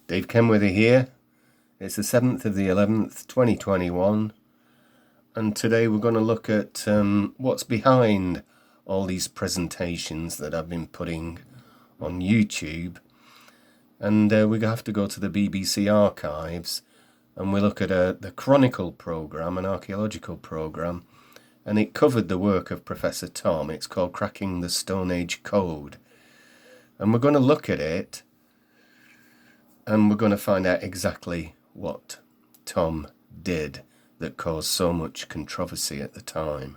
Dave Kenworthy here. It's the 7th of the 11th, 2021, and today we're going to look at what's behind all these presentations that I've been putting on YouTube. And we have to go to the BBC archives, and we look at the Chronicle programme, an archaeological programme, and it covered the work of Professor Thom. It's called Cracking the Stone Age Code. And we're going to look at it, and we're going to find out exactly what Thom did that caused so much controversy at the time.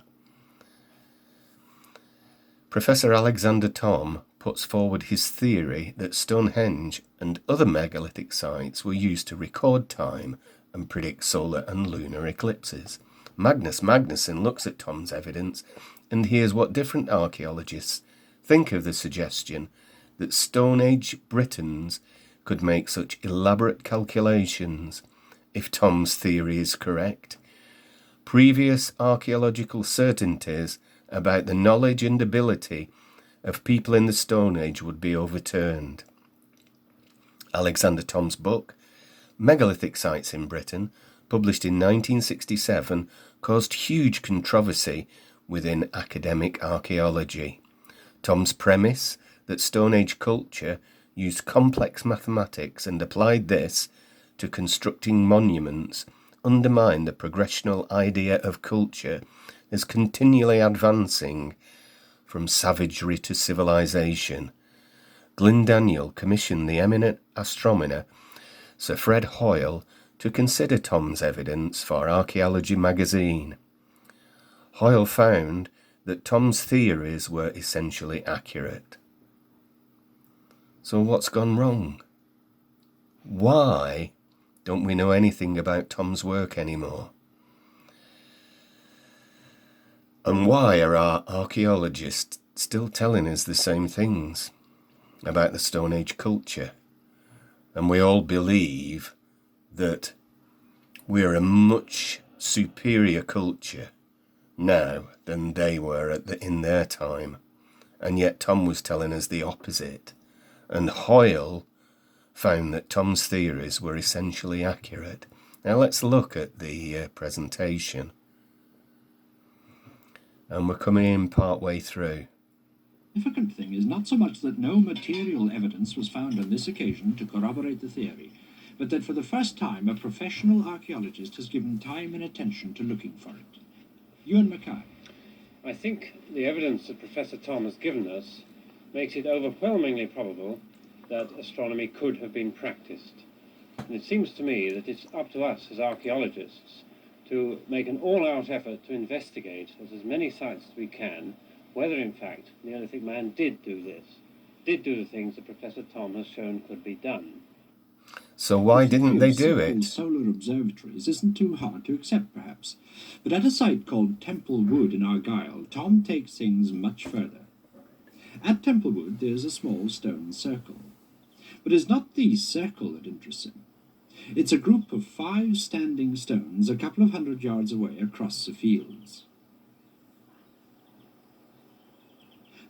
Professor Alexander Thom puts forward his theory that Stonehenge and other megalithic sites were used to record time and predict solar and lunar eclipses. Magnus Magnusson looks at Thom's evidence and hears what different archaeologists think of the suggestion that Stone Age Britons could make such elaborate calculations if Thom's theory is correct. Previous archaeological certainties about the knowledge and ability of people in the Stone Age would be overturned. Alexander Thom's book, Megalithic Sites in Britain, published in 1967, caused huge controversy within academic archaeology. Thom's premise that Stone Age culture used complex mathematics and applied this to constructing monuments undermined the progressional idea of culture as continually advancing from savagery to civilization. Glyn Daniel commissioned the eminent astronomer Sir Fred Hoyle to consider Thom's evidence for Archaeology magazine. Hoyle found that Thom's theories were essentially accurate. So what's gone wrong? Why don't we know anything about Thom's work anymore? And why are our archaeologists still telling us the same things about the Stone Age culture? And we all believe that we're a much superior culture now than they were in their time. And yet Thom was telling us the opposite. And Hoyle found that Thom's theories were essentially accurate. Now let's look at the presentation. And we're coming in part way through. The significant thing is not so much that no material evidence was found on this occasion to corroborate the theory, but that for the first time a professional archaeologist has given time and attention to looking for it. Ewan Mackay. I think the evidence that Professor Thom has given us makes it overwhelmingly probable that astronomy could have been practiced. And it seems to me that it's up to us as archaeologists to make an all-out effort to investigate at as many sites as we can whether in fact Neolithic man did do the things that Professor Thom has shown could be done. So why didn't they do it? Solar observatories isn't too hard to accept, perhaps. But at a site called Temple Wood in Argyll, Thom takes things much further. At Temple Wood there's a small stone circle. But it's not the circle that interests him. It's a group of 5 standing stones a couple of 100 yards away across the fields.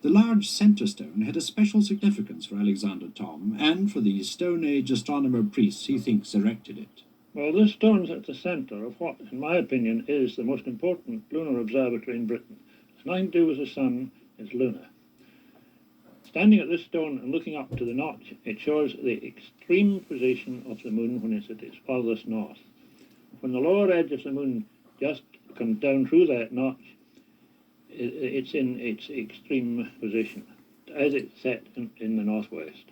The large centre stone had a special significance for Alexander Thom and for the Stone Age astronomer priests he thinks erected it. Well, this stone's at the centre of what, in my opinion, is the most important lunar observatory in Britain. It's nothing to do with the sun, it's lunar. Standing at this stone and looking up to the notch, it shows the extreme position of the moon when it's at its farthest north. When the lower edge of the moon just comes down through that notch, it's in its extreme position, as it's set in the northwest.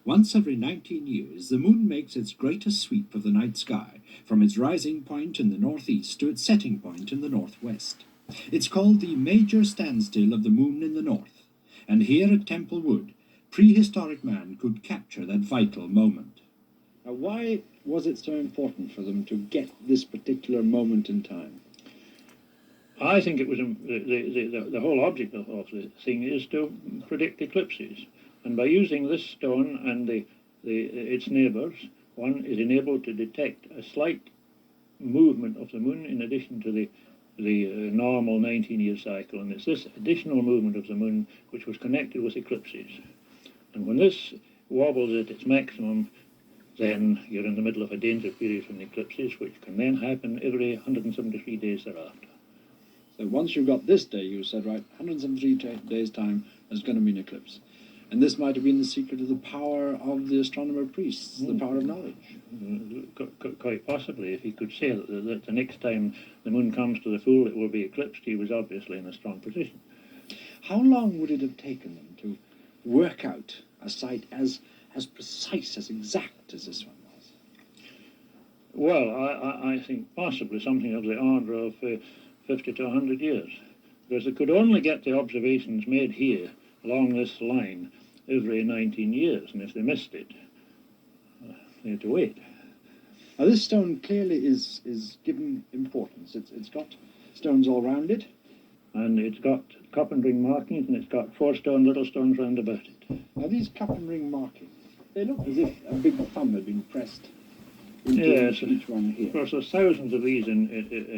Once every 19 years, the moon makes its greatest sweep of the night sky, from its rising point in the northeast to its setting point in the northwest. It's called the major standstill of the moon in the north, and here at Temple Wood, prehistoric man could capture that vital moment. Now, why was it so important for them to get this particular moment in time? I think it was the whole object of the thing is to predict eclipses, and by using this stone and its neighbours, one is enabled to detect a slight movement of the moon in addition to the normal 19-year cycle, and it's this additional movement of the moon which was connected with eclipses. And when this wobbles at its maximum, then you're in the middle of a danger period from the eclipses, which can then happen every 173 days thereafter. So once you've got this day, you said, right, 173 days' time, there's going to be an eclipse. And this might have been the secret of the power of the astronomer priests, the power of knowledge. Quite possibly, if he could say that the next time the moon comes to the full, it will be eclipsed, he was obviously in a strong position. How long would it have taken them to work out a sight as precise, as exact as this one was? Well, I think possibly something of the order of 50 to 100 years, because they could only get the observations made here along this line every 19 years, and if they missed it, they had to wait. Now this stone clearly is given importance. It's got stones all round it. And it's got cup and ring markings, and it's got 4 little stones round about it. Now these cup and ring markings, they look as if a big thumb had been pressed into Yes, each one here. of course, there's thousands of these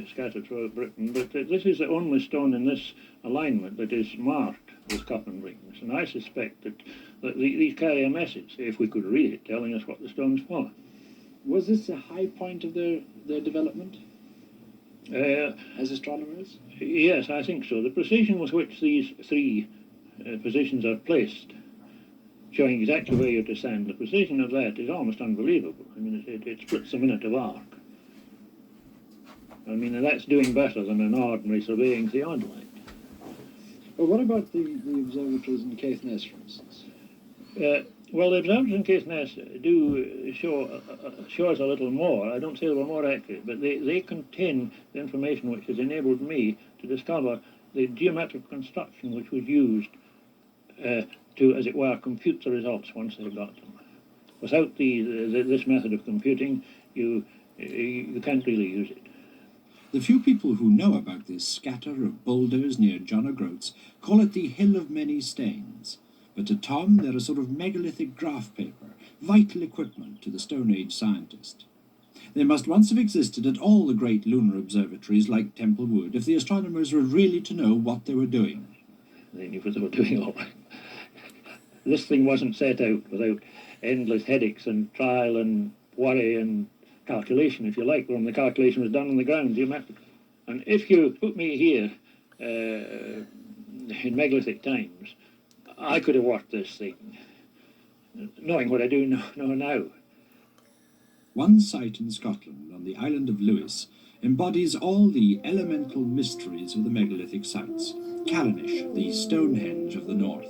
scattered throughout Britain, but this is the only stone in this alignment that is marked with cup and rings, and I suspect that these carry a message, if we could read it, telling us what the stone's for. Was this a high point of their development as astronomers? Yes, I think so. The precision with which these 3 positions are placed, showing exactly where you're to stand, the precision of that is almost unbelievable. I mean, it splits a minute of arc. I mean, and that's doing better than an ordinary surveying theodolite. Well, what about the observatories in Caithness, for instance? Well, the observatories in Caithness do show us a little more. I don't say they were more accurate, but they contain the information which has enabled me to discover the geometric construction which was used to, as it were, compute the results once they got them. Without this method of computing, you can't really use it. The few people who know about this scatter of boulders near John O'Groats call it the Hill of Many Stains. But to Thom, they're a sort of megalithic graph paper, vital equipment to the Stone Age scientist. They must once have existed at all the great lunar observatories like Temple Wood if the astronomers were really to know what they were doing. They knew what they were doing all right. This thing wasn't set out without endless headaches and trial and worry and calculation, if you like, when the calculation was done on the ground geometrically. And if you put me here in megalithic times, I could have worked this thing, knowing what I do know now. One site in Scotland, on the island of Lewis, embodies all the elemental mysteries of the megalithic sites. Callanish, the Stonehenge of the north.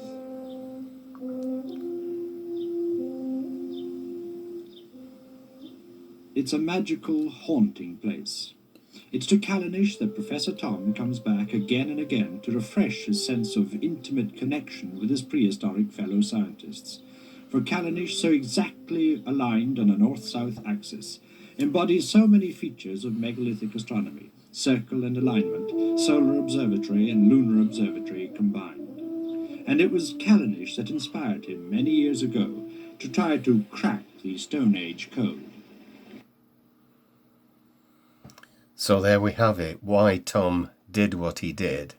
It's a magical, haunting place. It's to Callanish that Professor Thom comes back again and again to refresh his sense of intimate connection with his prehistoric fellow scientists. For Callanish, so exactly aligned on a north-south axis, embodies so many features of megalithic astronomy, circle and alignment, solar observatory and lunar observatory combined. And it was Callanish that inspired him many years ago to try to crack the Stone Age code. So there we have it, why Thom did what he did.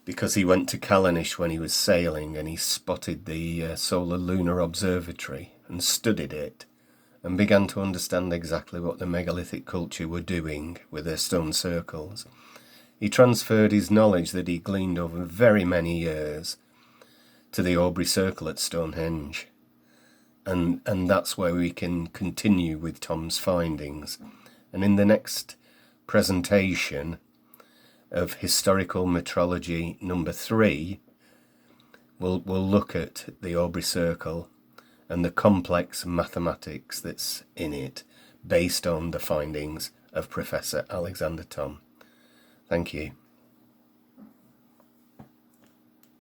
Because he went to Callanish when he was sailing and he spotted the Solar Lunar Observatory and studied it and began to understand exactly what the megalithic culture were doing with their stone circles. He transferred his knowledge that he gleaned over very many years to the Aubrey Circle at Stonehenge. And that's where we can continue with Thom's findings. And in the next presentation of Historical Metrology number 3, we'll look at the Aubrey Circle and the complex mathematics that's in it based on the findings of Professor Alexander Thom. Thank you.